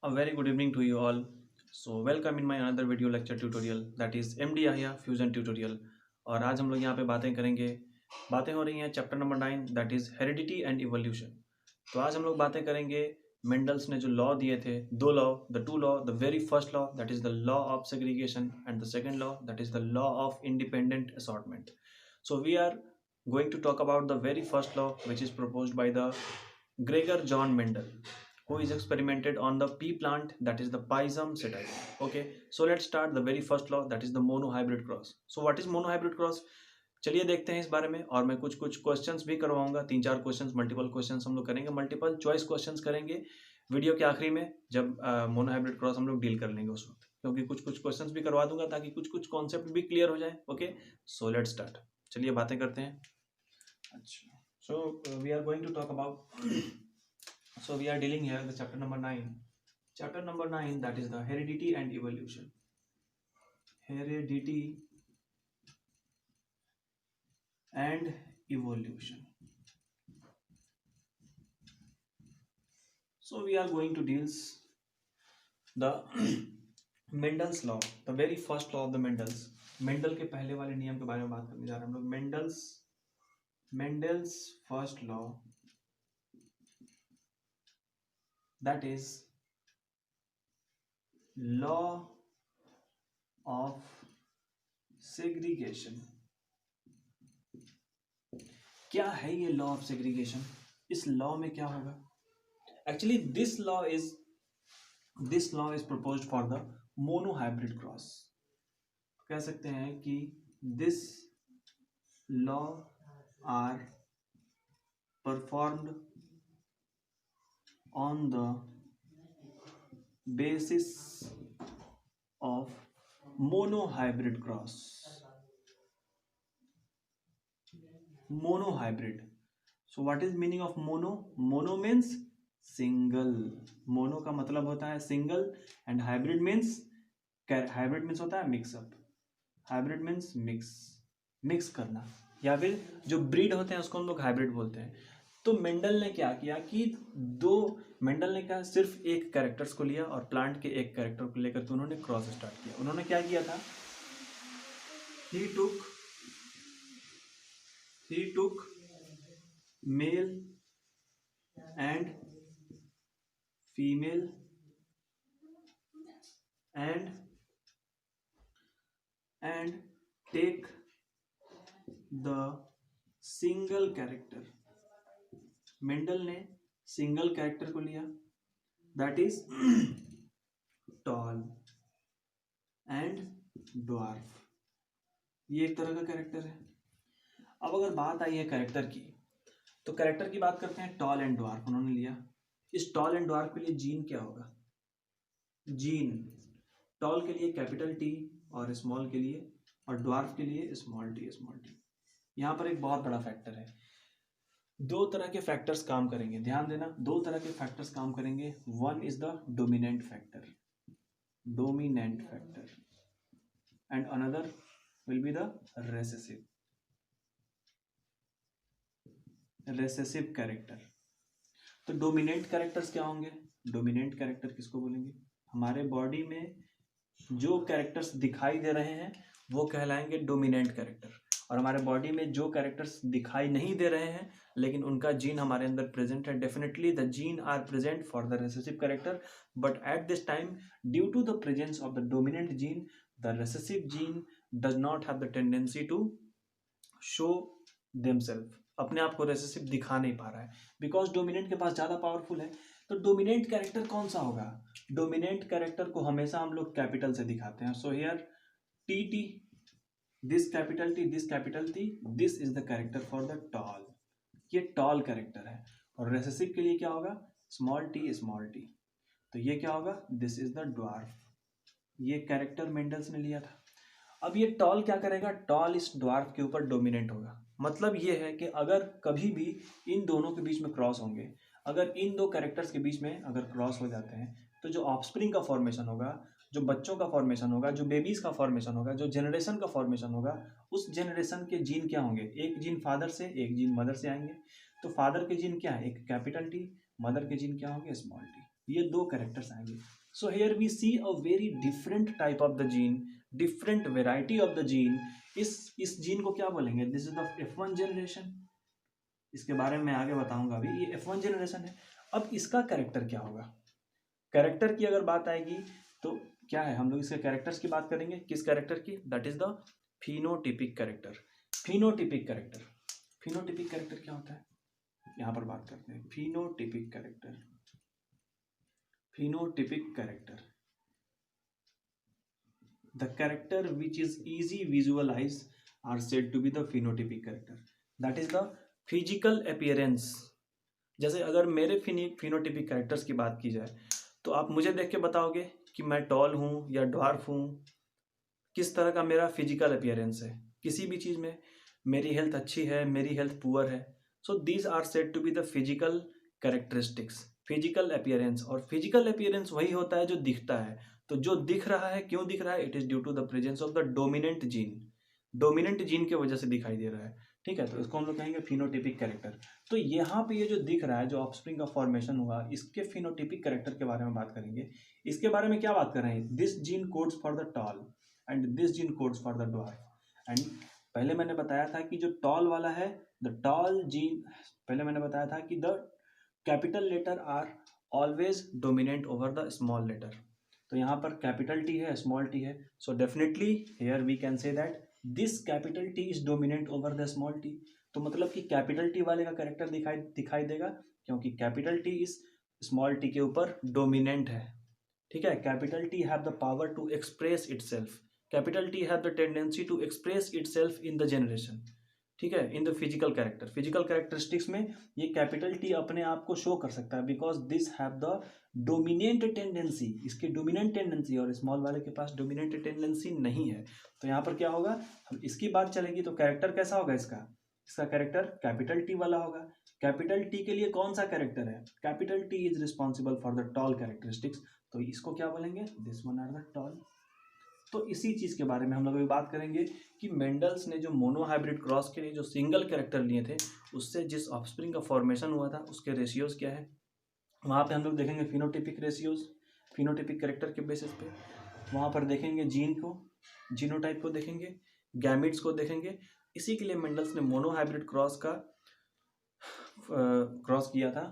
A very good evening to you all. So welcome in my another video lecture tutorial that is MD Yahya Fusion Tutorial. और आज हम लोग यहाँ पे बातें हो रही हैं chapter number 9 that is heredity and evolution. तो आज हम लोग बातें करेंगे मेंडल्स ने जो लॉ दिए थे, दो law, the two law, the very first law that is the law of segregation and the second law that is the law of independent assortment. So we are going to talk about the very first law which is proposed by the Gregor John Mendel, who is experimented on the pea plant that is the Pisum sativum. Okay, so let's start the very first law that is the monohybrid cross. So what is monohybrid cross? चलिए देखते हैं इस बारे में। और मैं कुछ कुछ क्वेश्चंस भी करवाऊंगा, 3-4 क्वेश्चंस, मल्टीपल क्वेश्चंस हम लोग करेंगे, मल्टीपल चॉइस क्वेश्चंस करेंगे वीडियो के आखिरी में जब मोनोहाइब्रिड क्रॉस हम लोग डील कर लेंगे उस वक्त, क्योंकि कुछ कुछ क्वेश्चंस भी करवा दूंगा ताकि कुछ कुछ कॉन्सेप्ट भी क्लियर हो जाए। Okay, so let's start. चलिए बातें करते हैं। अच्छा, so we are going to talk about so we are dealing here the chapter number 9. Chapter number 9, that is the heredity and evolution. Heredity and evolution. So we are going to deal the Mendel's law, the very first law of the Mendel's. Mendel के पहले वाले नियम के बारे में बात करने जा रहे हैं हम लोग। Mendel's first law, that is law of segregation. क्या है ये लॉ ऑफ सेग्रीगेशन? इस लॉ में क्या होगा? Actually this law is proposed for the monohybrid cross. कह सकते हैं कि this law are performed on the basis of monohybrid cross. Monohybrid. So what is meaning of mono? Mono means single. Mono का मतलब होता है single and hybrid means होता है mix up. Hybrid means mix करना, या फिर जो ब्रीड होते हैं उसको हम लोग हाइब्रिड बोलते हैं। तो मेंडल ने क्या किया कि मेंडल ने क्या सिर्फ एक कैरेक्टर्स को लिया और प्लांट के एक कैरेक्टर को लेकर के उन्होंने क्रॉस स्टार्ट किया। उन्होंने क्या किया था? he took male and female and take the single character. Mendel ने सिंगल कैरेक्टर को लिया, that is tall and dwarf. ये एक तरह का कैरेक्टर है। अब अगर बात आई है कैरेक्टर की, तो कैरेक्टर की बात करते हैं। टॉल एंड ड्वार्फ उन्होंने लिया। इस टॉल एंड ड्वार्फ के लिए जीन क्या होगा? जीन टॉल के लिए कैपिटल टी और स्मॉल के लिए, और ड्वार्फ के लिए स्मॉल टी। यहाँ पर एक बहुत बड़ा फैक्टर है। दो तरह के फैक्टर्स काम करेंगे, ध्यान देना, दो तरह के फैक्टर्स काम करेंगे। One is the dominant factor and another will be the recessive character. तो डोमिनेंट कैरेक्टर्स क्या होंगे? डोमिनेंट कैरेक्टर किसको बोलेंगे? हमारे बॉडी में जो कैरेक्टर्स दिखाई दे रहे हैं वो कहलाएंगे डोमिनेंट कैरेक्टर, और हमारे बॉडी में जो कैरेक्टर्स दिखाई नहीं दे रहे हैं लेकिन उनका जीन हमारे अंदर प्रेजेंट है, definitely the gene are present for the recessive character, but at this time due to the presence of the dominant gene the recessive gene does not have the tendency to show themself, अपने आप को recessive दिखा नहीं पा रहा है, because dominant के पास ज़्यादा पावरफुल है। तो डोमिनेंट कैरेक्टर कौन सा होगा? डोमिनेंट कैरेक्टर को हमेशा हम लोग कैपिटल से दिखाते हैं। So here T, this capital T, this is the character for the toll. ये टॉल कैरेक्टर है। और रेसेसिव के लिए क्या होगा? Small T. तो ये क्या होगा? This is the dwarf. ये कैरेक्टर मेंडल्स ने लिया था। अब ये टॉल क्या करेगा? टॉल इस ड्वार्फ के ऊपर डोमिनेंट होगा। मतलब ये है कि अगर कभी भी इन दोनों के बीच में क्रॉस होंगे, अगर इन दो कैरेक्टर्स के बीच में अगर क्रॉस हो जाते हैं, तो जो ऑफस्प्रिंग का फॉर्मेशन होगा, जो बच्चों का फॉर्मेशन होगा, जो बेबीज का फॉर्मेशन होगा, जो जनरेशन का फॉर्मेशन होगा, उस जनरेशन के जीन क्या होंगे? एक जीन फादर से, एक जीन मदर से आएंगे। तो फादर के जीन क्या है? एक कैपिटल टी, मदर के जीन क्या होंगे? Small T. ये दो कैरेक्टर्स आएंगे. So here we see a very different type of the gene, different variety of the gene. इस जीन को क्या बोलेंगे? This is the F1 generation. इसके बारे में मैं आगे बताऊंगा. अभी ये F1 जनरेशन है. अब इसका कैरेक्टर क्या होगा? कैरेक्टर की अगर बात आएगी तो क्या है, हम लोग इसके कैरेक्टर्स की बात करेंगे. किस कैरेक्टर की? That is the phenotypic character. Phenotypic character. Phenotypic character क्या होता है, यहां पर बात करते हैं. Phenotypic character. Phenotypic character, the character which is easy visualize are said to be the phenotypic character. That is the physical appearance. जैसे अगर मेरे फिनोटिपिक कैरेक्टर्स की बात की जाए तो आप मुझे देख के बताओगे कि मैं टॉल हूँ या ड्वार्फ हूँ, किस तरह का मेरा फिजिकल अपीयरेंस है. किसी भी चीज़ में मेरी हेल्थ अच्छी है, मेरी हेल्थ पुअर है. So these are said to be the physical characteristics, physical appearance. और फिजिकल अपीयरेंस वही होता है जो दिखता है. तो जो दिख रहा है, क्यों दिख रहा है? It is due to the presence of the dominant gene. Dominant gene के वजह से दिखाई दे रहा है. ठीक है, तो इसको हम लोग कहेंगे फिनोटिपिक कैरेक्टर. तो यहाँ पे ये जो दिख रहा है, जो ऑफस्प्रिंग का फॉर्मेशन हुआ, इसके फिनोटिपिक कैरेक्टर के बारे में बात करेंगे. इसके बारे में क्या बात कर रहे हैं? This gene codes for the tall and this gene codes for the dwarf. And पहले मैंने बताया था कि जो टॉल वाला है, द टॉल जीन, पहले मैंने बताया था कि the capital letter are always dominant over the small letter. तो यहाँ पर कैपिटल टी है, स्मॉल टी है. So definitely here we can say that this capital T is dominant over the small T. तो मतलब कि कैपिटल टी वाले का कैरेक्टर दिखाई देगा, क्योंकि capital T is small T के ऊपर डोमिनेंट है. ठीक है, capital T have the power to express itself. Capital T have the tendency to express itself in the generation. ठीक है, in the physical character, physical characteristics में ये capital T अपने आप को शो कर सकता है, because this have the dominant tendency. इसकी डोमिनेंट टेंडेंसी, और स्मॉल वाले के पास डोमिनेंट टेंडेंसी नहीं है. तो यहाँ पर क्या होगा, हम इसकी बात चलेगी तो कैरेक्टर कैसा होगा इसका कैरेक्टर कैपिटल टी वाला होगा. कैपिटल टी के लिए कौन सा कैरेक्टर है? Capital T is responsible for the tall characteristics. तो इसको क्या बोलेंगे? This one are the tall. तो इसी चीज के बारे में हम लोग अभी बात करेंगे कि मेंडल्स ने जो मोनोहाइब्रिड क्रॉस के लिए जो सिंगल कैरेक्टर लिए थे, उससे जिस ऑफस्प्रिंग का फॉर्मेशन हुआ था, उसके रेशियोज क्या है, वहाँ पे हम लोग देखेंगे फिनोटिपिक रेशियोज, फिनोटिपिक कैरेक्टर के बेसिस पे. वहाँ पर देखेंगे जीन को, जीनोटाइप को देखेंगे, गैमिट्स को देखेंगे. इसी के लिए मेंडल्स ने मोनोहाइब्रिड क्रॉस का क्रॉस किया था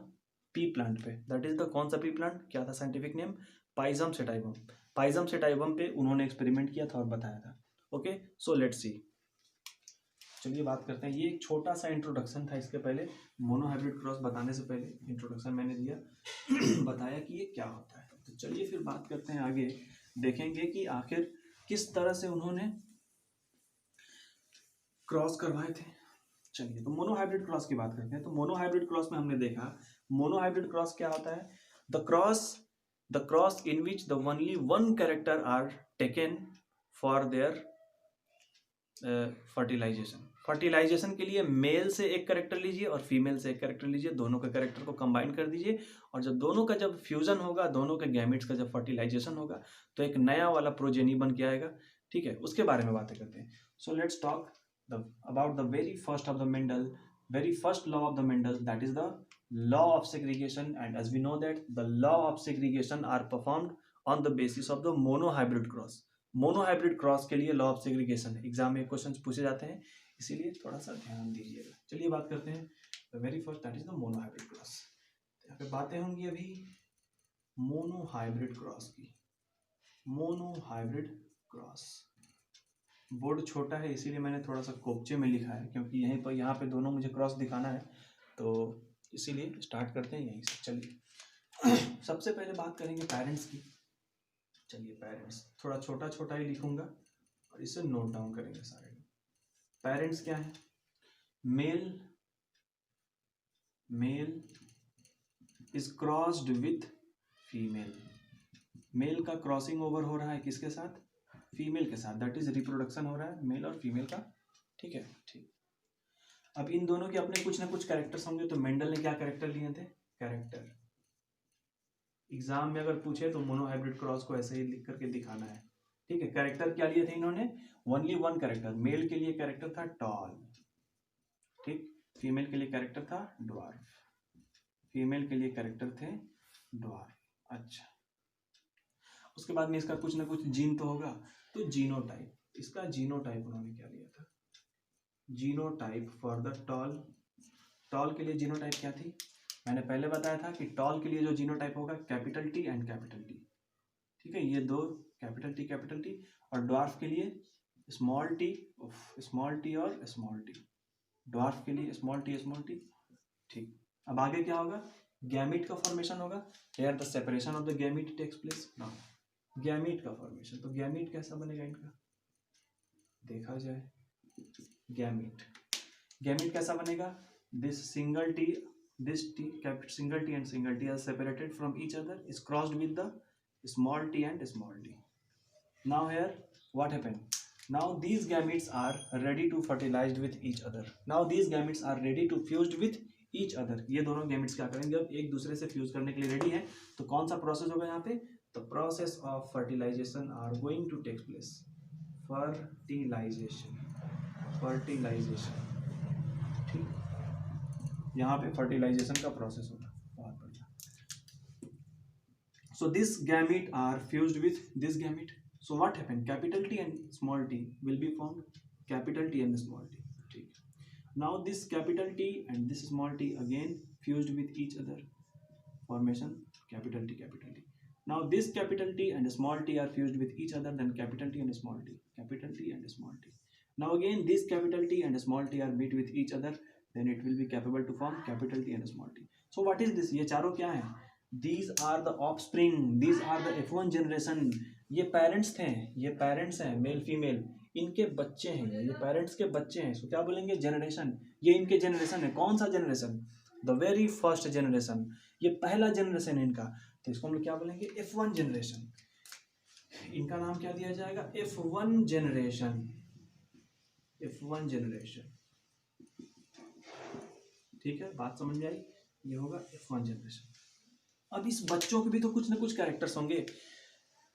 पी प्लांट पे. दैट इज द कौन सा पी प्लांट, क्या था साइंटिफिक नेम? पाइजम सेटाइवम. पाइजम सेटाइवम पे उन्होंने एक्सपेरिमेंट किया था और बताया था. Okay, so let's see. चलिए बात करते हैं. ये एक छोटा सा इंट्रोडक्शन था. इसके पहले मोनोहाइब्रिड क्रॉस बताने से पहले इंट्रोडक्शन मैंने दिया, बताया कि ये क्या होता है. तो चलिए फिर बात करते हैं आगे, देखेंगे कि आखिर किस तरह से उन्होंने क्रॉस करवाए थे. चलिए, तो मोनोहाइब्रिड क्रॉस की बात करते हैं. तो मोनोहाइब्रिड क्रॉस में हमने देखा, मोनोहाइब्रिड क्रॉस क्या होता है? The cross in which the only one character are taken for their fertilization. Fertilization के लिए मेल से एक कैरेक्टर लीजिए और फीमेल से एक कैरेक्टर लीजिए, दोनों के कैरेक्टर को कंबाइन कर दीजिए, और जब दोनों का जब फ्यूजन होगा, दोनों के गैमेट्स का जब फर्टिलाइजेशन होगा, तो एक नया वाला प्रोजेनी बन के आएगा. ठीक है, उसके बारे में बातें करते हैं. So let's talk about the very first of the Mendel, very first law of the Mendel, that is the law of segregation. And as we know that the law of segregation are performed on the basis of the monohybrid cross. Monohybrid cross के लिए law of segregation exam में questions पूछे जाते हैं, इसीलिए थोड़ा सा ध्यान दीजिएगा. चलिए बात करते हैं the very first, that is the monohybrid cross. यहाँ पे बातें होंगी अभी मोनोहाइब्रिड क्रॉस की. मोनोहाइब्रिड क्रॉस, बोर्ड छोटा है इसीलिए मैंने थोड़ा सा कोपचे में लिखा है, क्योंकि यहीं पर यहाँ पे दोनों मुझे क्रॉस दिखाना है, तो इसीलिए स्टार्ट करते हैं यहीं से. चलिए सबसे पहले बात करेंगे पेरेंट्स की. चलिए पेरेंट्स, थोड़ा छोटा छोटा ही लिखूंगा और इसे नोट डाउन करेंगे सारे. पेरेंट्स क्या है? Male is crossed with female. Male का क्रॉसिंग ओवर हो रहा है किसके साथ? फीमेल के साथ. दैट इज रिप्रोडक्शन हो रहा है मेल और फीमेल का. ठीक है, ठीक. अब इन दोनों के अपने कुछ ना कुछ कैरेक्टर्स होंगे. तो मेंडल ने क्या कैरेक्टर लिए थे? कैरेक्टर. एग्जाम में अगर पूछे तो मोनोहाइब्रिड क्रॉस को ऐसे ही लिख करके दिखाना है. ठीक है, कैरेक्टर क्या लिए थे इन्होंने? Only one character. मेल के लिए कैरेक्टर था टॉल, ठीक. फीमेल के लिए कैरेक्टर था ड्वार्फ. फीमेल के लिए कैरेक्टर थे ड्वार्फ. अच्छा, उसके बाद में इसका कुछ ना कुछ जीन तो होगा, तो जीनोटाइप, इसका जीनोटाइप उन्होंने क्या लिया था, genotype for the tall. Tall के लिए जीनोटाइप क्या थी, मैंने पहले बताया था कि टॉल के लिए जो जीनोटाइप होगा capital T and capital T, ठीक है, ये दो कैपिटल टी, और ड्वार्फ के लिए स्मॉल टी और स्मॉल टी, ड्वार्फ के लिए स्मॉल टी, ठीक। अब आगे क्या होगा, गैमीट का फॉर्मेशन होगा, here the separation of the gamete takes place now. Gamete का फॉर्मेशन, तो गैमीट कैसा बनेगा इनका, देखा जाए, गैमीट, गैमीट कैसा बनेगा, this single T and single T are separated from each other, is crossed with the small t and small t. Now here what happened, now these gametes are ready to fertilized with each other, now these gametes are ready to fused with each other, ये दोनों gametes क्या करेंगे, अब एक दूसरे से fuse करने के लिए रेडी है, तो कौन सा प्रोसेस होगा यहाँ पे, the process of fertilization are going to take place, fertilization, ठीक, यहाँ पे fertilization का प्रोसेस होगा, बहुत बढ़िया। So this gamete are fused with this gamete. So what happened? Capital T and small t will be formed. Capital T and small t. ठीक. Now this capital T and this small t again fused with each other. Formation capital T. Now this capital T and small t are fused with each other. Then capital T and small t. Now again this capital T and small t are meet with each other. Then it will be capable to form capital T and small t. So what is this? ये चारों क्या हैं? These are the offspring, these are the F1 generation, ये parents थे, ये parents हैं male female, इनके बच्चे हैं, ये पेरेंट्स के बच्चे हैं, सो क्या बोलेंगे, जनरेशन, ये इनके जनरेशन है, कौन सा generation, the very first generation, ये पहला जनरेशन है इनका, तो इसको हम लोग क्या बोलेंगे, F1 जनरेशन, इनका नाम क्या दिया जाएगा, F1 जनरेशन, ठीक है, बात समझ में आई, ये होगा F1 जनरेशन। अब इस बच्चों के भी तो कुछ ना कुछ कैरेक्टर्स होंगे,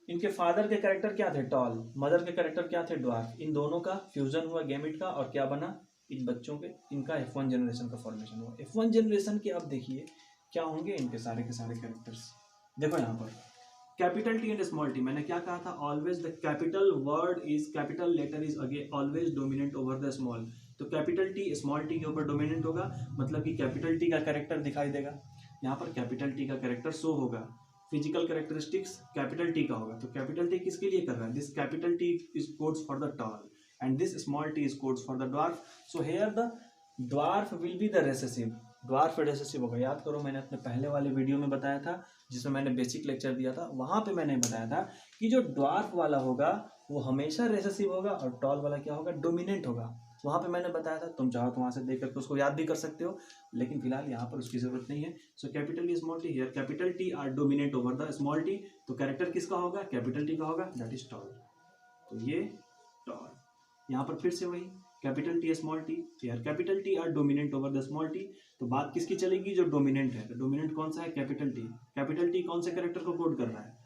इनके फादर के कैरेक्टर क्या थे, टॉल, मदर के कैरेक्टर क्या थे, ड्वार्फ, इन दोनों का फ्यूजन हुआ गैमेट का, और क्या बना, इन बच्चों के, इनका F1 जनरेशन का फॉर्मेशन हुआ। F1 जनरेशन के अब देखिए क्या होंगे इनके सारे के सारे कैरेक्टर्स, देखो यहाँ पर capital T and small T, मैंने क्या कहा था, always the capital word is, capital letter is again always dominant over the small, तो कैपिटल टी स्मॉल टी के ऊपर डोमिनेंट होगा, मतलब कि कैपिटल टी का कैरेक्टर दिखाई देगा, यहाँ पर कैपिटल टी का कैरेक्टर शो होगा, फिजिकल कैरेक्टरिस्टिक्स कैपिटल टी का होगा, तो कैपिटल टी किसके लिए कर रहा है, this capital T is codes for the tall and this small T is codes for the dwarf, so here the dwarf will be the recessive, dwarf recessive होगा, याद करो मैंने अपने पहले वाले वीडियो में बताया था, जिसमें मैंने बेसिक लेक्चर दिया था, वहां पे मैंने बताया था कि जो ड्वार्फ वाला होगा वो हमेशा रेसेसिव होगा, और टॉल वाला क्या होगा, डोमिनेंट होगा, वहाँ पे मैंने बताया था, तुम चाहो तो वहाँ से देख करके उसको याद भी कर सकते हो, लेकिन फिलहाल यहाँ पर उसकी जरूरत नहीं है। So capital T small T, here capital T R dominate over the small T, तो कैरेक्टर किसका होगा, कैपिटल टी का होगा, दैट इज टॉल, तो ये टॉल, यहाँ पर फिर से वही capital T small T, here capital T R dominant over the small T, तो बात किसकी चलेगी, जो डोमिनेंट है, तो डोमिनेंट कौन सा है, कैपिटल टी कौन से कैरेक्टर को कोड कर रहा है,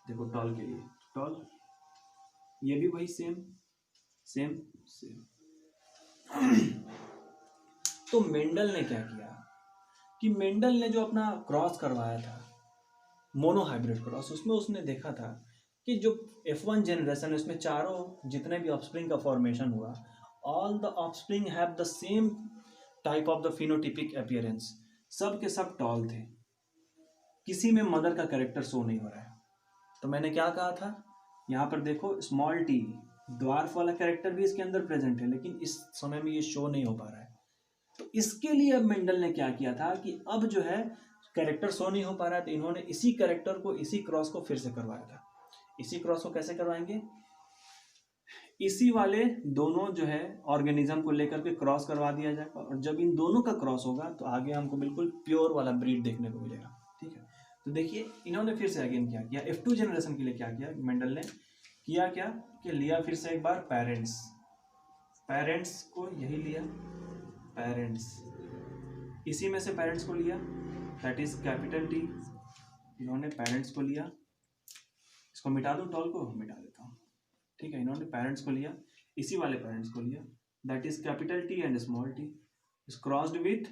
देखो टॉल के लिए, टॉल, ये भी वही सेम। तो मेंडल ने क्या किया कि मेंडल ने जो अपना क्रॉस करवाया था, मोनोहाइब्रिड क्रॉस, उसमें उसने देखा था कि जो F1 जनरेशन है उसमें चारों जितने भी ऑफस्प्रिंग का फॉर्मेशन हुआ, all the offspring have the same type of the phenotypic appearance, सब के सब टॉल थे, किसी में मदर का कैरेक्टर शो नहीं हो रहा है, तो मैंने क्या कहा था, यहाँ पर देखो स्मॉल टी ड्वार्फ वाला कैरेक्टर भी इसके अंदर प्रेजेंट है, लेकिन इस समय में ये शो नहीं हो पा रहा है, तो इसके लिए अब मेंडल ने क्या किया था कि अब जो है कैरेक्टर शो नहीं हो पा रहा है, तो इन्होंने इसी कैरेक्टर को, इसी क्रॉस को फिर से करवाया था। इसी क्रॉस को कैसे करवाएंगे, इसी वाले दोनों जो है ऑर्गेनिज्म को लेकर के क्रॉस करवा दिया जाएगा, और जब इन दोनों का क्रॉस होगा तो आगे हमको बिल्कुल प्योर वाला ब्रीड देखने को मिलेगा, ठीक है। तो देखिए इन्होंने फिर से अगेन क्या किया, F2 जनरेशन के लिए क्या किया मेंडल ने, किया क्या कि लिया फिर से एक बार पेरेंट्स को, यही लिया पेरेंट्स, इसी में से पेरेंट्स को लिया, दैट इज कैपिटल टी, इन्होंने पेरेंट्स को लिया, इसको मिटा दूं, टॉल को मिटा देता हूँ, ठीक है, इन्होंने पेरेंट्स को लिया, इसी वाले पेरेंट्स को लिया, that is capital T and small T, is crossed with,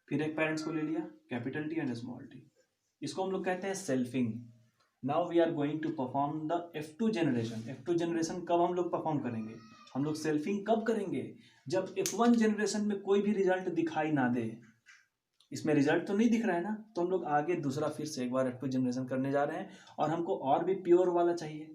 फिर एक पेरेंट्स को ले लिया capital T and small T, इसको हम लोग कहते हैं selfing, now we are going to perform the F2 generation. F2 generation कब हम लोग परफॉर्म करेंगे? हम लोग सेल्फिंग कब करेंगे? जब F1 जनरेशन में कोई भी रिजल्ट दिखाई ना दे। इसमें रिजल्ट तो नहीं दिख रहा है ना, तो हम लोग आगे दूसरा फिर से एक बार F2 जनरेशन करने जा रहे हैं, और हमको और भी प्योर वाला चाहिए,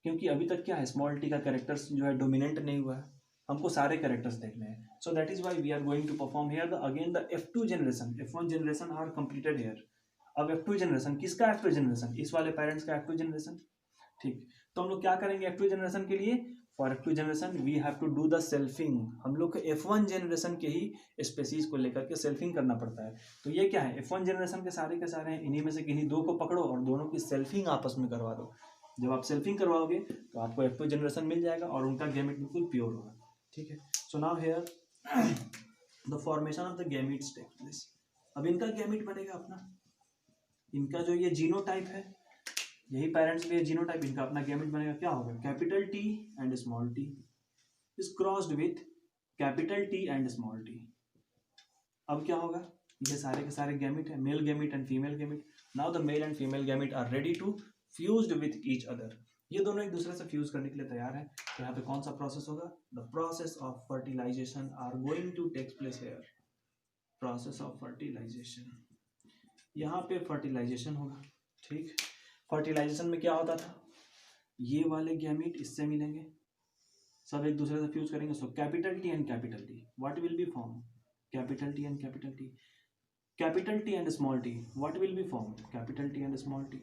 क्योंकि अभी तक क्या है, स्मॉल टी का कैरेक्टर्स जो है डोमिनेंट नहीं हुआ है, हमको सारे कैरेक्टर्स देखने हैं। So that is why we are going to perform here the again the F2 generation. F1 generation are completed here. अब F2 जनरेशन किसका? F2 जनरेशन इस वाले पेरेंट्स का F2 जनरेशन। ठीक, तो हम लोग क्या करेंगे F2 जनरेशन के लिए? For F2 generation we have to do the selfing. हम लोग को F1 जनरेशन के ही स्पेसीज को लेकर के सेल्फिंग करना पड़ता है। तो ये क्या है, F1 जनरेशन के सारे हैं, इन्हीं में से किन्हीं दो को पकड़ो और दोनों की सेल्फिंग आपस में करवा दो। जब आप सेल्फिंग करवाओगे तो आपको F2 जनरेशन मिल जाएगा और उनका गैमेट बिल्कुल प्योर होगा। ठीक है, so now here the formation of the gametes take place. अब इनका गैमेट बनेगा अपना, इनका जो ये जीनोटाइप है, यही पेरेंट्स भी है जीनोटाइप, इनका अपना गैमेट बनेगा। क्या होगा? Capital T and small T is crossed with capital T and small T. अब क्या होगा? ये सारे के सारे गैमेट है, male gamete and female gamete. Now the male and female gamete are ready to fused with each other. ये दोनों एक दूसरे से फ्यूज करने के लिए तैयार है। तो यहाँ पे कौन सा प्रोसेस होगा? The process of fertilization are going to take place here. Process of fertilization, यहाँ पे फर्टिलाइजेशन होगा। ठीक, फर्टिलाइजेशन में क्या होता था? ये वाले गैमेट इससे मिलेंगे, सब एक दूसरे से फ्यूज करेंगे। So capital T and capital T, what will be form? Capital T and capital T. Capital T and small T, what will be form? Capital T and small T.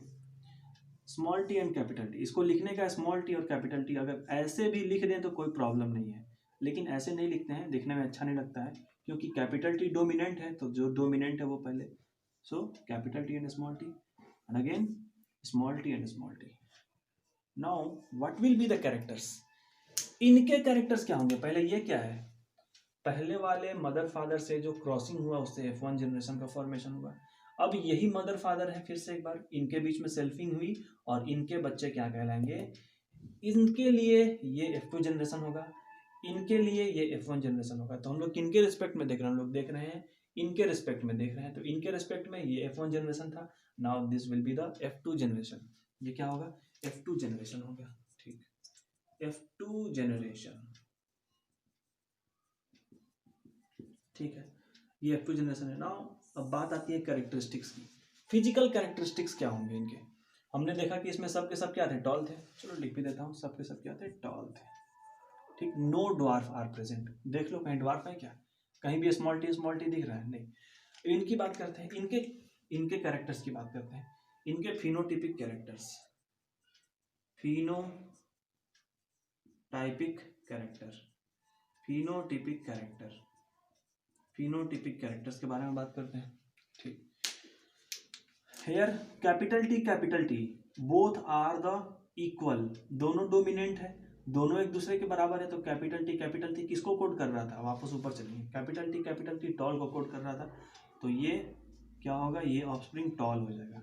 Small T and capital T, इसको लिखने का small T और capital T अगर ऐसे भी लिख दें तो कोई प्रॉब्लम नहीं है, लेकिन ऐसे नहीं लिखते हैं, दिखने में अच्छा नहीं लगता है, क्योंकि कैपिटल टी डोमिनेंट है, तो जो डोमिनेंट है वो पहले। So capital T and small T, and again small T and small T. Now what will be the characters? इनके कैरेक्टर्स क्या होंगे? पहले ये क्या है, पहले वाले मदर फादर से जो क्रॉसिंग हुआ उससे F1 जनरेशन का फॉर्मेशन हुआ। अब यही मदर फादर है, फिर से एक बार इनके बीच में सेल्फिंग हुई और इनके बच्चे क्या कहलाएंगे? इनके लिए ये F2 जनरेशन होगा, इनके लिए ये F1 जनरेशन होगा। तो हम लोग किनके रिस्पेक्ट में देख रहे हैं? हम लोग देख रहे हैं इनके रिस्पेक्ट में देख रहे हैं, तो इनके रिस्पेक्ट में ये F1 जनरेशन था। Now this will be the F2 generation. ये क्या होगा? F2 जनरेशन हो गया। ठीक, F2 जनरेशन। ठीक है, ये F2 जनरेशन है। नाउ अब बात आती है कैरेक्टरिस्टिक्स की। फिजिकल कैरेक्टरिस्टिक्स क्या होंगे इनके? हमने देखा कि इसमें सब के सब क्या थे? टॉल थे। चलो लिख भी देता हूँ, सब के सब क्या थे? टॉल थे। ठीक, नो ड्वार्फ आर प्रेजेंट। देख लो कहीं ड्वार्फ है क्या? कहीं भी स्मॉल टी दिख रहा है? नहीं। इनकी बात करते हैं, इनके कैरेक्टर्स की बात करते हैं, इनके phenotypic characters. Phenotypic character, phenotypic character, phenotypic characters के बारे में बात करते हैं। ठीक, here capital T both are the equal, दोनों डोमिनेंट है, दोनों एक दूसरे के बराबर है। तो कैपिटल टी किसको कोड कर रहा था? वापस ऊपर चलिए, कैपिटल टी टॉल को कोड कर रहा था, तो ये क्या होगा? ये ऑफस्प्रिंग टॉल हो जाएगा।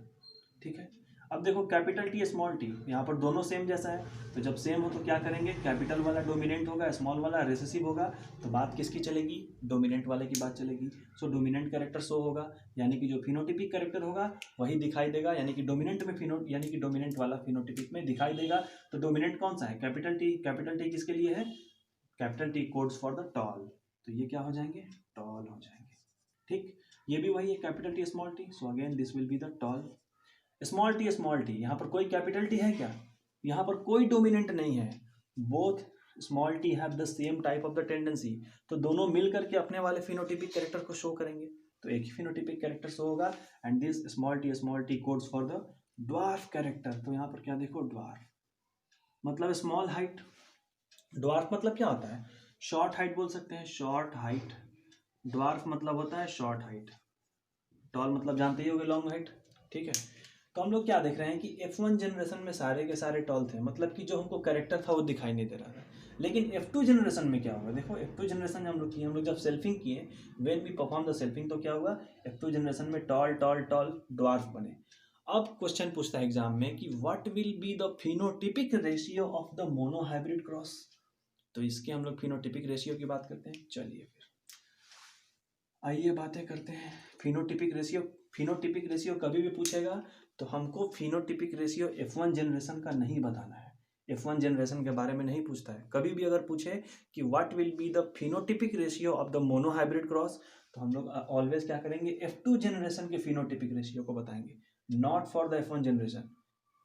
ठीक है, अब देखो कैपिटल टी स्मॉल टी, यहाँ पर दोनों सेम जैसा है, तो जब सेम हो तो क्या करेंगे? कैपिटल वाला डोमिनेंट होगा, स्मॉल वाला रिसेसिव होगा, तो बात किसकी चलेगी? डोमिनेंट वाले की बात चलेगी। सो डोमिनेंट कैरेक्टर शो होगा, यानी कि जो फिनोटिपिक कैरेक्टर होगा वही दिखाई देगा, यानी कि डोमिनेंट में यानी कि डोमिनेंट वाला फिनोटिपिक में दिखाई देगा। तो डोमिनेंट कौन सा है? कैपिटल टी किसके लिए है? Capital T codes for the tall, तो ये क्या हो जाएंगे? टॉल हो जाएंगे। ठीक, ये भी वही है, capital T small T, so again this will be the tall. Small T, यहाँ पर कोई कैपिटल टी है क्या? यहाँ पर कोई डोमिनेंट नहीं है, both small T have the same type of the tendency, तो दोनों मिल करके अपने वाले फिनोटिपिक कैरेक्टर को शो करेंगे, तो एक ही फिनोटिपिक कैरेक्टर शो होगा। And this small T codes for the dwarf character. तो यहाँ पर क्या देखो? ड्वार्फ मतलब स्मॉल हाइट, ड्वार्फ मतलब क्या होता है? शॉर्ट हाइट बोल सकते हैं, शॉर्ट हाइट। ड्वार्फ मतलब होता है शॉर्ट हाइट, टॉल मतलब जानते ही होंगे लॉन्ग हाइट। ठीक है, तो हम लोग क्या देख रहे हैं कि F1 जनरेशन में सारे के सारे टॉल थे, मतलब कि जो हमको कैरेक्टर था वो दिखाई नहीं दे रहा था। लेकिन F2 जनरेशन में क्या होगा? देखो F2 जनरेशन में हम लोग किए, हम लोग जब सेल्फिंग किए, when we perform the selfing, तो क्या हुआ? F2 जनरेशन में टॉल ड्वार्फ बने। अब क्वेश्चन पूछता है एग्जाम में कि what will be the phenotypic ratio of the monohybrid cross. तो इसके हम लोग फिनोटिपिक रेशियो की बात करते हैं। चलिए फिर आइए बातें करते हैं फिनोटिपिक रेशियो। फिनोटिपिक रेशियो कभी भी पूछेगा तो हमको फिनोटिपिक रेशियो F1 जनरेशन का नहीं बताना है, F1 जनरेशन के बारे में नहीं पूछता है। कभी भी अगर पूछे कि what will be the phenotypic ratio of the monohybrid cross, तो हम लोग ऑलवेज क्या करेंगे, F2 जनरेशन के फिनोटिपिक रेशियो को बताएंगे, not for the F1 generation.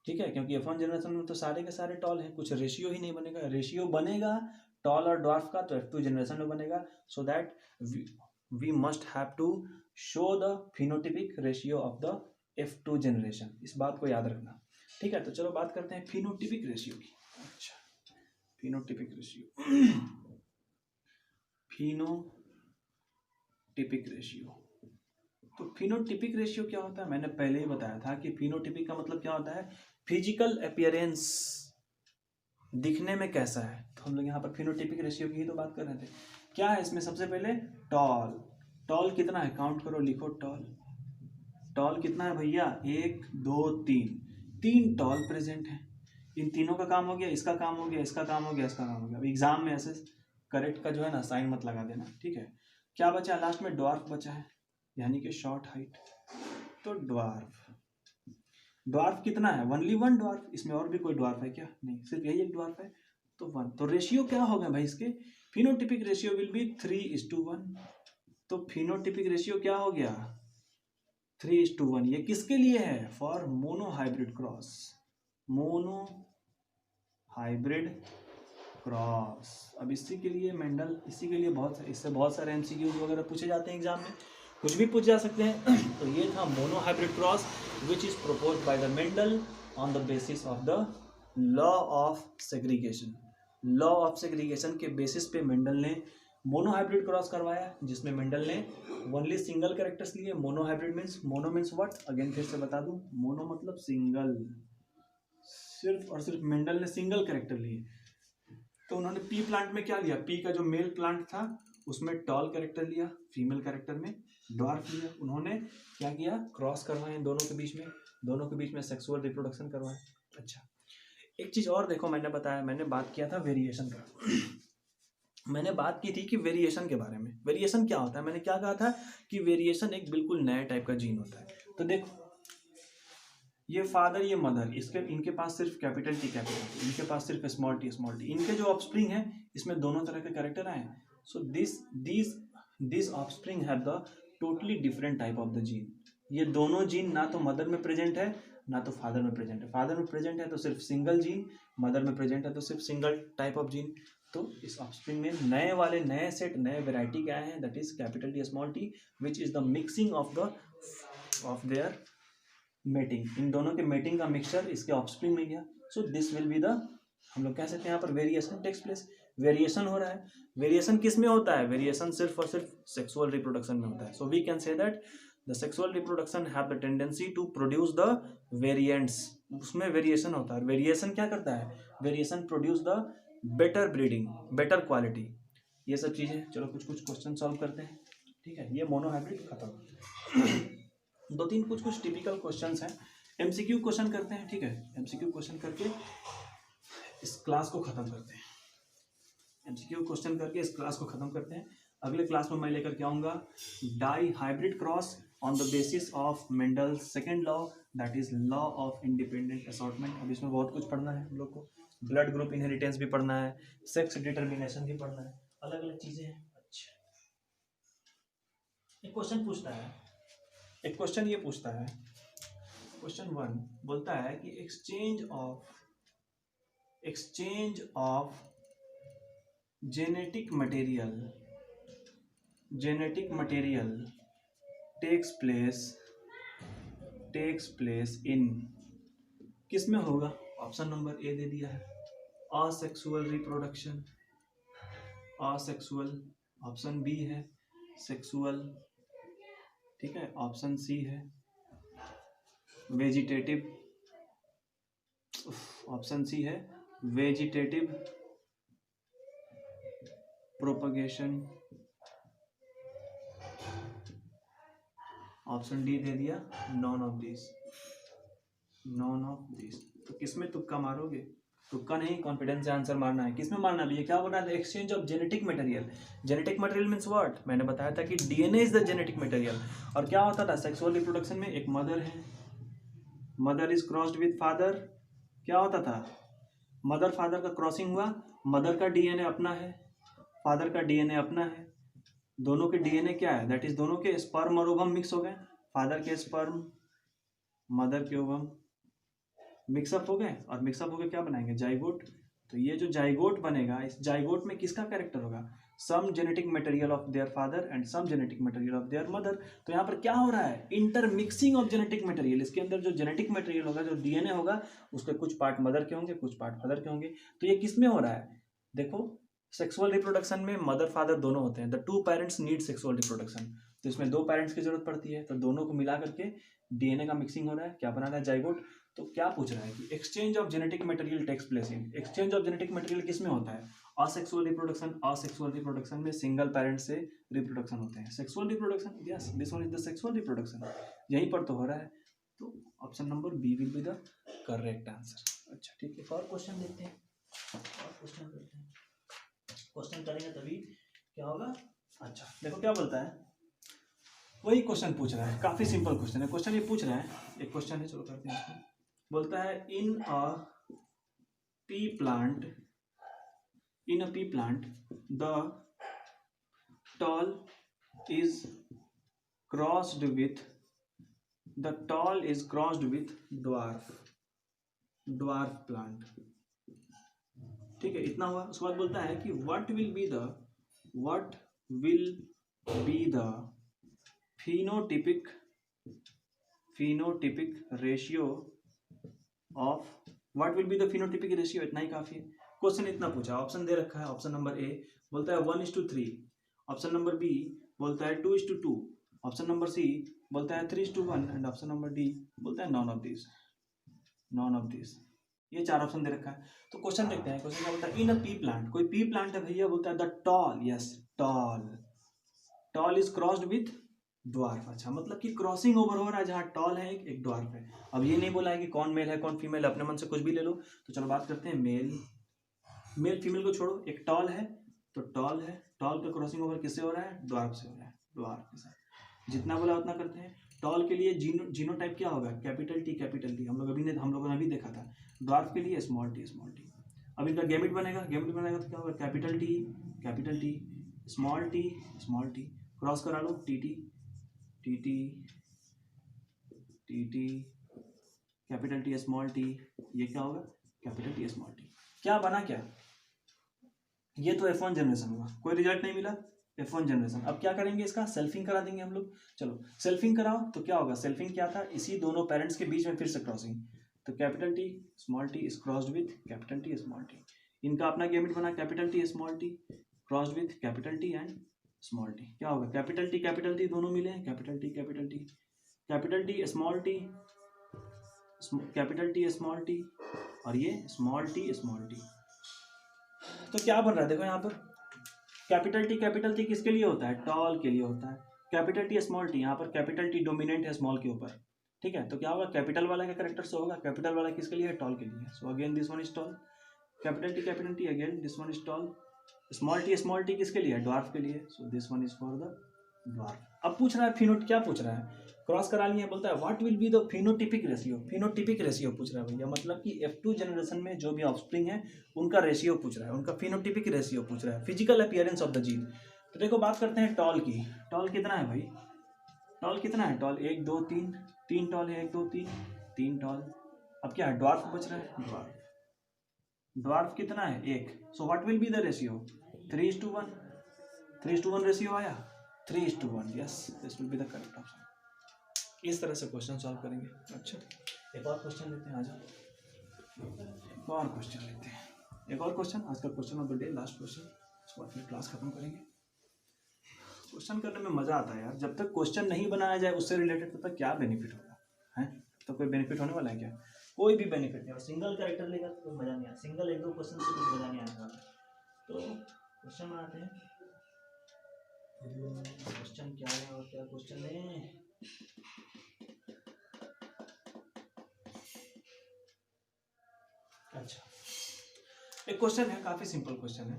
ठीक है, क्योंकि F1 जनरेशन में तो सारे के सारे टॉल हैं, कुछ रेशियो ही नहीं बनेगा। रेशियो बनेगा टॉल और ड्वार्फ का तो F2 जनरेशन में बनेगा। So that we must have to show the phenotypic ratio of the F2 generation, इस बात को याद रखना। ठीक है, तो चलो बात करते हैं फिनोटिपिक रेशियो की। अच्छा, फिनोटिपिक रेशियो फिनोटिपिक रेशियो, तो फिनोटिपिक रेशियो क्या होता है, मैंने पहले ही बताया था कि फिनोटिपिक का मतलब क्या होता है, फिजिकल अपीयरेंस, दिखने में कैसा है। तो हम लोग यहाँ पर फिनोटिपिक रेशियो की ही तो बात कर रहे थे। क्या है इसमें, सबसे पहले टॉल, टॉल कितना है, काउंट करो, लिखो टॉल, टॉल कितना है भैया, 1 2 3, 3 टॉल प्रेजेंट है। इन तीनों का काम हो गया, इसका काम हो गया, इसका काम हो गया, इसका काम हो गया। अब एग्जाम में ऐसे करेक्ट का जो है ना साइन मत लगा देना, ठीक है। क्या बचा लास्ट में, ड्वार्फ बचा है, यानी कि शॉर्ट हाइट। तो ड्वार्फ, ड्वार्फ कितना है, ओनली 1 ड्वार्फ, इसमें और भी कोई ड्वार्फ है क्या, नहीं, सिर्फ यही एक ड्वार्फ है, तो 1। तो रेशियो क्या होगा भाई इसके, फिनोटिपिक रेशियो विल बी 3:1। तो फिनोटिपिक रेशियो क्या हो गया, 3:1। ये किसके लिए है, for monohybrid cross, monohybrid cross. अब इसी के लिए मेंडल, इसी के लिए इससे बहुत सारे MCQs वगैरह पूछे जाते हैं एग्जाम में, कुछ भी पूछ जा सकते हैं। तो ये था monohybrid cross which is proposed by the Mendel on the basis of the law of segregation. Law of segregation के बेसिस पे मेंडल ने मोनोहाइब्रिड क्रॉस करवाया, जिसमें मेंडल ने ओनली सिंगल कैरेक्टर्स लिए। Monohybrid means, mono means what, again फिर से बता दूं, मोनो मतलब सिंगल, सिर्फ और सिर्फ मेंडल ने सिंगल कैरेक्टर लिए। तो उन्होंने पी प्लांट में क्या लिया, पी का जो मेल प्लांट था उसमें टॉल कैरेक्टर लिया, फीमेल कैरेक्टर में ड्वार्फ लिया। उन्होंने क्या किया, क्रॉस करवाए दोनों के बीच में, दोनों के बीच में सेक्सुअल रिप्रोडक्शन करवाए। अच्छा, एक चीज और देखो, मैंने बताया, मैंने बात किया था वेरिएशन का मैंने बात की थी कि वेरिएशन के बारे में। वेरिएशन क्या होता है, मैंने क्या कहा था कि वेरिएशन एक बिल्कुल नया टाइप का जीन होता है। तो देखो, ये फादर, ये मदर, इनके पास सिर्फ कैपिटल टी, इनके पास सिर्फ स्मॉल टी, इनके जो ऑफस्प्रिंग है इसमें दोनों तरह के कैरेक्टर आए। So this offspring have the totally different type of the gene. ये दोनों जीन ना तो मदर में प्रेजेंट है ना तो फादर में प्रेजेंट है। फादर में प्रेजेंट है तो सिर्फ सिंगल जीन, मदर में प्रेजेंट है तो सिर्फ सिंगल टाइप ऑफ जीन। तो इस ऑफस्प्रिंग में नए सेट, नए वेराइटी क्या है, that is capital T small T, which is the mixing of their mating. इन दोनों के मेटिंग का मिक्सचर इसके ऑफस्प्रिंग में गया। So this will be the, हम लोग कह सकते हैं यहाँ पर वेरिएशन टेक्स प्लेस, वेरिएशन हो रहा है। वेरिएशन किस में होता है, वेरिएशन सिर्फ और सिर्फ सेक्सुअल रिप्रोडक्शन में होता है। So we can say that the sexual reproduction have the tendency to produce the variants, उसमें वेरिएशन होता है। वेरिएशन क्या करता है, variation produce the better breeding, better quality, ये सब चीजें। चलो कुछ क्वेश्चन सॉल्व करते हैं, ठीक है। ये मोनोहाइब्रिड खत्म। 2-3 कुछ टिपिकल क्वेश्चंस हैं, MCQ क्वेश्चन करते हैं, ठीक है। MCQ क्वेश्चन करके इस क्लास को खत्म करते हैं। MCQ क्वेश्चन करके इस क्लास को खत्म करते हैं। अगले क्लास में मैं लेकर के आऊंगा dihybrid cross on the basis of Mendel's second law, that is law of independent assortment. अब इसमें बहुत कुछ पढ़ना है हम लोग को, ब्लड ग्रुप इनहेरिटेंस भी पढ़ना है, सेक्स डिटर्मिनेशन भी पढ़ना है, अलग अलग चीजें हैं। अच्छा, एक क्वेश्चन पूछता है, एक क्वेश्चन ये पूछता है, क्वेश्चन 1 बोलता है कि exchange of genetic material takes place in, किस में होगा, ऑप्शन नंबर ए दे दिया है, asexual reproduction, asexual, option B है सेक्सुअल, ठीक है, ऑप्शन सी है वेजिटेटिव, ऑप्शन सी है वेजिटेटिव प्रोपगेशन, ऑप्शन डी दे दिया नॉन ऑफ दिस। तो किसमें तुक्का मारोगे, तुक्का नहीं, कॉन्फिडेंस से आंसर मारना है। किसमें मारना है, क्या बोला था, exchange of genetic material. Genetic material means what, मैंने बताया था कि DNA is the genetic material. और क्या होता था सेक्सुअल रिप्रोडक्शन में, एक मदर है, mother is crossed with father, क्या होता था, मदर फादर का क्रॉसिंग हुआ, मदर का डीएनए अपना है, फादर का डीएनए अपना है, दोनों के डीएनए क्या है, दैट इज दोनों के स्पर्म और ओवम मिक्स हो गए, फादर के स्पर्म मदर के ओवम मिक्सअप हो गए, और मिक्सअप हो गए क्या बनाएंगे, जाइगोट। तो ये जो जाइगोट बनेगा, इस जाइगोट में किसका कैरेक्टर होगा, some genetic material of their father and some genetic material of their mother. तो यहाँ पर क्या हो रहा है, इंटरमिक्सिंग ऑफ जेनेटिक मटेरियल, इसके अंदर जो जेनेटिक मटेरियल होगा, जो डीएनए होगा, उसके कुछ पार्ट मदर के होंगे, कुछ पार्ट फादर के होंगे। तो ये किस में हो रहा है, देखो सेक्सुअल रिप्रोडक्शन में मदर फादर दोनों होते हैं, the two parents need sexual reproduction, तो इसमें दो पेरेंट्स की जरूरत पड़ती है, तो दोनों को मिला करके डीएनए का मिक्सिंग हो रहा है, क्या बना रहा है, जाइगोट। तो क्या पूछ रहा है कि exchange of genetic material takes place in, exchange of genetic material किस में होता है, असेक्सुअल रिप्रोडक्शन, असेक्सुअल रिप्रोडक्शन में सिंगल पेरेंट से रिप्रोडक्शन होते हैं, sexual reproduction, yes this one is the sexual reproduction, यहीं पर तो हो रहा है। तो option number B will be the correct answer. अच्छा ठीक है, और क्वेश्चन देखते हैं, और क्वेश्चन करते हैं, क्वेश्चन करेंगे तभी क्या होगा। अच्छा देखो क्या बोलता है, वही क्वेश्चन पूछ रहा है, काफी सिंपल क्वेश्चन है, क्वेश्चन ये पूछ रहा है, एक क्वेश्चन है, चलो करते हैं इसको। बोलता है in a pea plant, in a pea plant the tall is crossed with, the tall is crossed with dwarf, dwarf plant, ठीक है इतना हुआ। उसके बाद बोलता है कि what will be the, what will be the phenotypic, phenotypic ratio of, what will be the phenotypic ratio, इतना ही काफी है, क्वेश्चन इतना पूछा, ऑप्शन दे रखा है, ऑप्शन नंबर ए बोलता है 1:3, ऑप्शन नंबर बी बोलता है 2:2, ऑप्शन नंबर सी बोलता है 3:1 एंड ऑप्शन नंबर डी बोलता है none of this, none of this, ये चार ऑप्शन दे रखा है। तो क्वेश्चन देखते हैं, क्वेश्चन क्या बोलता है, इन अ पी प्लांट, कोई पी प्लांट है भैया, बोलता है the tall, yes tall, tall is crossed with dwarf, अच्छा मतलब कि क्रॉसिंग ओवर हो रहा है, जहाँ टॉल है एक ड्वार्फ है। अब ये नहीं बोला है कि कौन मेल है कौन फीमेल, अपने मन से कुछ भी ले लो। तो चलो बात करते हैं मेल, मेल फीमेल को छोड़ो, एक टॉल है, तो टॉल है, टॉल का क्रॉसिंग ओवर किससे हो रहा है, ड्वार्फ से हो रहा है, ड्वार्फ के साथ, जितना बोला उतना करते हैं। टॉल के लिए जीनोटाइप क्या होगा, कैपिटल टी, कैपिटल टी, हम लोगों ने अभी देखा था। ड्वार्फ के लिए स्मॉल टी, स्मॉल टी। अब इनका गैमेट बनेगा, गैमेट बनेगा तो क्या होगा, capital T, capital T, small T, small T, cross करा लो, T T, T T, T T, capital T small T, ये क्या होगा, कैपिटल टी स्मॉल टी। क्या बना, क्या ये तो F1 जनरेशन हुआ, कोई रिजल्ट नहीं मिला, F1 जनरेशन। अब क्या करेंगे, इसका सेल्फिंग करा देंगे हम लोग। चलो सेल्फिंग कराओ, तो क्या होगा, सेल्फिंग क्या था, इसी दोनों पेरेंट्स के बीच में फिर से क्रॉसिंग, तो capital T small T is crossed with capital T small T, इनका अपना गैमेट बना capital T small T crossed with capital T and small T, क्या होगा, कैपिटल टी दोनों मिले हैं, capital T capital T, capital T small T, capital T small T, और ये स्मॉल टी स्मॉल टी। तो क्या बन रहा है, देखो यहाँ पर कैपिटल टी किसके लिए होता है, टॉल के लिए होता है, कैपिटल टी स्मॉल टी, यहाँ पर कैपिटल टी डोमिनेंट है स्मॉल के ऊपर, ठीक है। तो क्या होगा, कैपिटल वाला का कैरेक्टर से होगा, कैपिटल वाला किसके लिए है, टॉल के लिए। So again this one is tall, capital T again this one is tall, small T किसके लिए है, ड्वार्फ के लिए, so this one is for the dwarf. अब पूछ रहा है फिनोट, क्या पूछ रहा है, क्रॉस करा लिया, बोलता है what will be the phenotypic ratio, phenotypic ratio पूछ रहा है भैया, मतलब कि F2 जनरेशन में जो भी ऑफस्प्रिंग है उनका रेशियो पूछ रहा है, उनका फिनोटिपिक रेशियो पूछ रहा है, physical appearance of the gene. तो देखो बात करते हैं टॉल की, टॉल कितना है भाई, टॉल कितना है, टॉल 1 2 3, 3 टॉल है, 1 2 3, 3 टॉल। अब क्या है, ड्वार्फ बच रहा है, ड्वार्फ, ड्वार्फ कितना है, 1, so what will be the ratio, 3:1, 3:1 ratio आया, 3:1, yes this will be the correct option. इस तरह से क्वेश्चन सॉल्व करेंगे। अच्छा एक और क्वेश्चन लेते हैं, आ जाओ एक और क्वेश्चन लेते हैं, एक और क्वेश्चन, आज का question of the day, last question, उसके बाद फिर क्लास खत्म करेंगे। क्वेश्चन करने में मजा आता है यार, जब तक क्वेश्चन नहीं बनाया जाए उससे रिलेटेड, तब तक क्या बेनिफिट होगा है, तो कोई बेनिफिट होने वाला है क्या, कोई भी बेनिफिट नहीं। और सिंगल कैरेक्टर लेगा तो कोई मजा नहीं आया, सिंगल 1-2 क्वेश्चन से कोई मजा नहीं आने वाला। तो क्वेश्चन बनाते हैं, क्वेश्चन क्या है और क्या क्वेश्चन है। अच्छा एक क्वेश्चन है, काफी सिंपल क्वेश्चन है,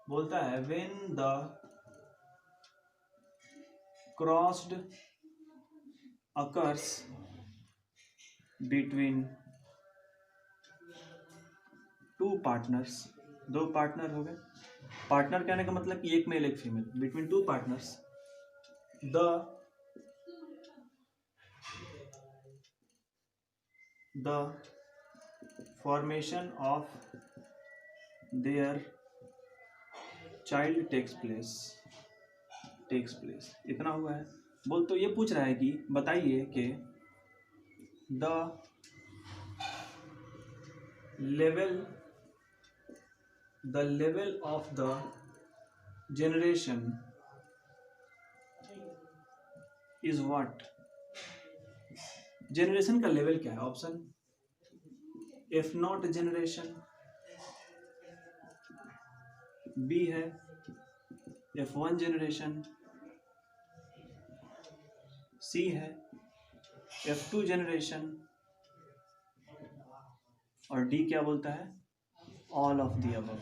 बोलता है when the crossed occurs between two partners, दो पार्टनर हो गए, पार्टनर कहने का मतलब कि एक मेल एक female, between two partners the formation of their child takes place, इतना हुआ है। बोल तो ये पूछ रहा है कि बताइए कि the level of the generation is what, generation का लेवल क्या है? Option F naught generation, B है F1 जनरेशन, सी है F2 जनरेशन, और डी क्या बोलता है? All of the above.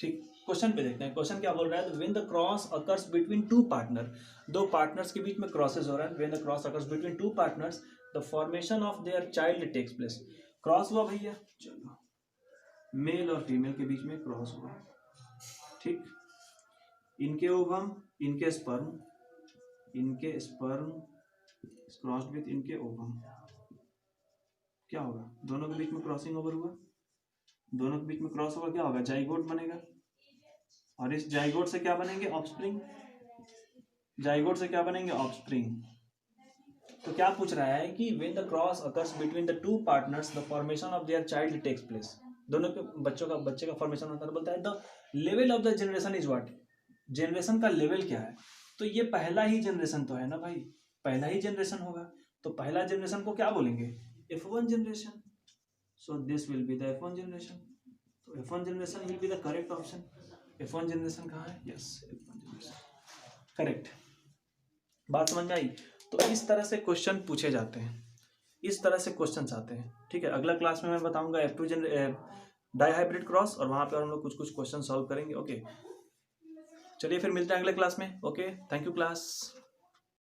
ठीक, क्वेश्चन पे देखते हैं। क्वेश्चन क्या बोल रहा है? When the cross occurs between two partner, दो पार्टनर्स के बीच में क्रॉसेस हो रहा है। When the cross occurs between two partners the formation of their child takes place. Cross हुआ भैया, चलो मेल और फीमेल के बीच में क्रॉस हुआ, ठीक। इनके ओवम, इनके स्पर्म क्रॉस्ड विथ इनके ओवम, क्या होगा? दोनों के बीच में क्रॉसिंग ओवर हुआ, दोनों के बीच में क्रॉस होगा, क्या होगा? जाइगोट बनेगा, और इस जाइगोट से क्या बनेंगे? ऑफस्प्रिंग। जाइगोट से क्या बनेंगे? ऑफस्प्रिंग। तो क्या पूछ रहा है कि when the cross occurs between the two partners the formation of their child takes place, दोनों के बच्चे का फॉर्मेशन होता है। बोलता है the level of the generation is what, generation का लेवल क्या है? तो ये पहला ही जनरेशन तो है ना भाई, पहला ही जनरेशन होगा, तो पहला जनरेशन को क्या बोलेंगे? F1 generation. So this will be the F1 generation. तो F1 generation will be the correct option. F1 generation कहाँ है? Yes, F1 generation correct. बात समझ में आई? तो इस तरह से क्वेश्चन पूछे जाते हैं, इस तरह से क्वेश्चन आते हैं, ठीक है। अगला क्लास में मैं बताऊंगा F2 डाइहाइब्रिड क्रॉस, और वहां पर हम लोग कुछ क्वेश्चन सॉल्व करेंगे। ओके, चलिए फिर मिलते हैं अगले क्लास में। Okay, thank you class.